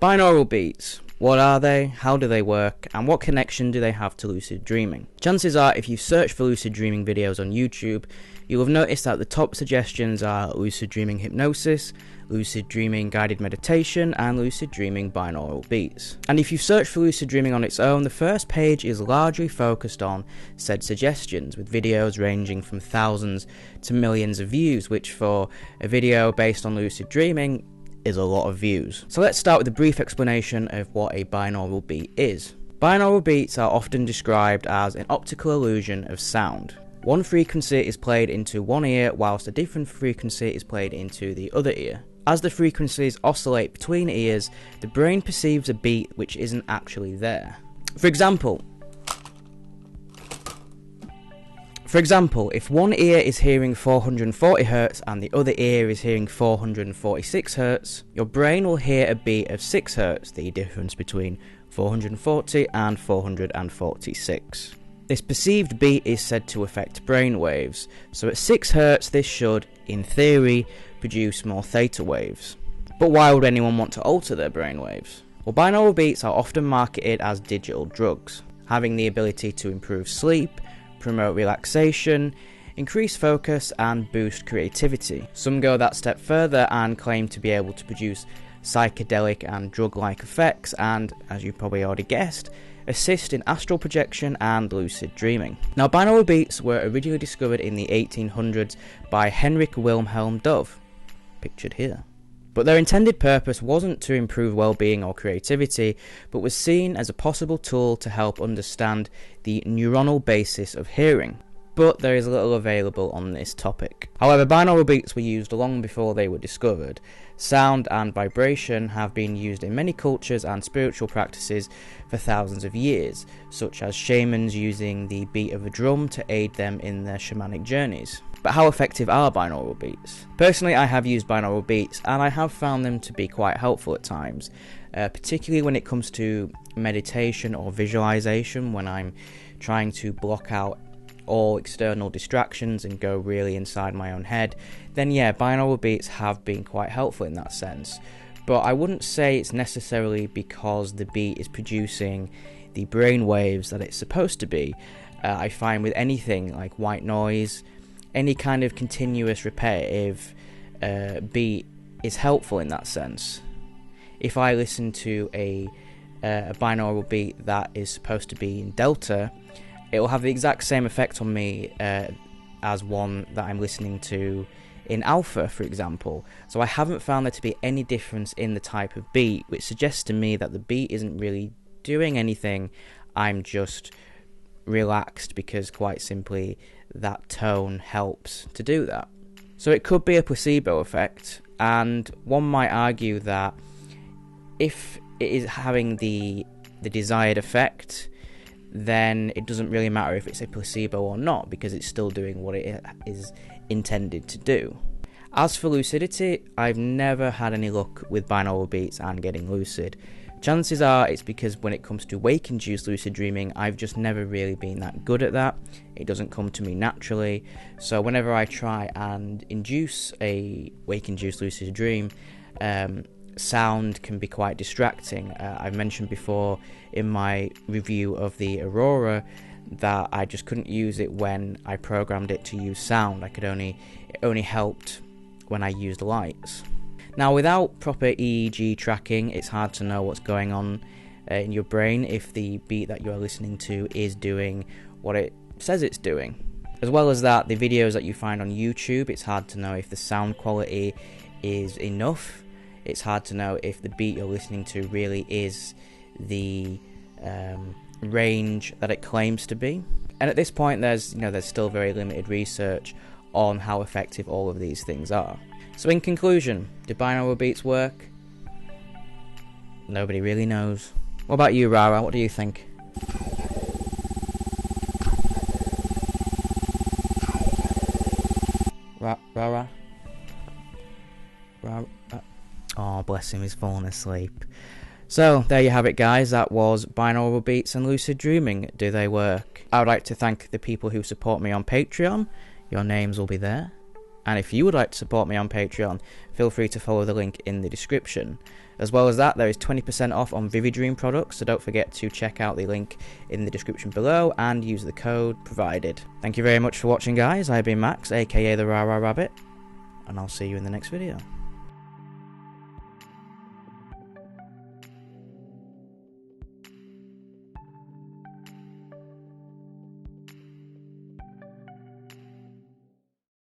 Binaural beats. What are they? How do they work? And what connection do they have to lucid dreaming? Chances are, if you search for lucid dreaming videos on YouTube, you'll have noticed that the top suggestions are lucid dreaming hypnosis, lucid dreaming guided meditation, and lucid dreaming binaural beats. And if you search for lucid dreaming on its own, the first page is largely focused on said suggestions, with videos ranging from thousands to millions of views, which for a video based on lucid dreaming is a lot of views. So let's start with a brief explanation of what a binaural beat is. Binaural beats are often described as an optical illusion of sound. One frequency is played into one ear whilst a different frequency is played into the other ear. As the frequencies oscillate between ears, the brain perceives a beat which isn't actually there. For example, if one ear is hearing 440 Hz and the other ear is hearing 446 Hz, your brain will hear a beat of 6 Hz, the difference between 440 and 446. This perceived beat is said to affect brain waves, so at 6 Hz this should, in theory, produce more theta waves. But why would anyone want to alter their brain waves? Well, binaural beats are often marketed as digital drugs, having the ability to improve sleep, promote relaxation, increase focus, and boost creativity. Some go that step further and claim to be able to produce psychedelic and drug-like effects and, as you probably already guessed, assist in astral projection and lucid dreaming. Now, binaural beats were originally discovered in the 1800s by Henrik Wilhelm Dove, pictured here. But their intended purpose wasn't to improve well-being or creativity, but was seen as a possible tool to help understand the neuronal basis of hearing. But there is little available on this topic. However, binaural beats were used long before they were discovered. Sound and vibration have been used in many cultures and spiritual practices for thousands of years, such as shamans using the beat of a drum to aid them in their shamanic journeys. But how effective are binaural beats? Personally, I have used binaural beats and I have found them to be quite helpful at times, particularly when it comes to meditation or visualization, when I'm trying to block out all external distractions and go really inside my own head. Then yeah, binaural beats have been quite helpful in that sense. But I wouldn't say it's necessarily because the beat is producing the brain waves that it's supposed to be. I find with anything like white noise, any kind of continuous repetitive beat is helpful in that sense. If I listen to a binaural beat that is supposed to be in delta, it will have the exact same effect on me as one that I'm listening to in alpha, for example. So I haven't found there to be any difference in the type of beat, which suggests to me that the beat isn't really doing anything. I'm just relaxed because, quite simply, that tone helps to do that. So it could be a placebo effect, and one might argue that if it is having the desired effect, then it doesn't really matter if it's a placebo or not, because it's still doing what it is intended to do. As for lucidity, I've never had any luck with binaural beats and getting lucid. Chances are it's because when it comes to wake-induced lucid dreaming, I've just never really been that good at that. It doesn't come to me naturally. So whenever I try and induce a wake-induced lucid dream, sound can be quite distracting. I've mentioned before in my review of the Aurora that I just couldn't use it when I programmed it to use sound. It only helped when I used lights. Now, without proper EEG tracking, it's hard to know what's going on in your brain if the beat that you're listening to is doing what it says it's doing. As well as that, the videos that you find on YouTube, it's hard to know if the sound quality is enough. It's hard to know if the beat you're listening to really is the range that it claims to be. And at this point, there's still very limited research on how effective all of these things are. So in conclusion, do binaural beats work? Nobody really knows. What about you, Rara? What do you think? Rara? Oh, bless him, he's fallen asleep. So, there you have it, guys. That was binaural beats and lucid dreaming. Do they work? I would like to thank the people who support me on Patreon. Your names will be there. And if you would like to support me on Patreon, feel free to follow the link in the description. As well as that, there is 20% off on Vividream products, so don't forget to check out the link in the description below and use the code provided. Thank you very much for watching, guys. I've been Max, aka the Rah Rah Rabbit, and I'll see you in the next video.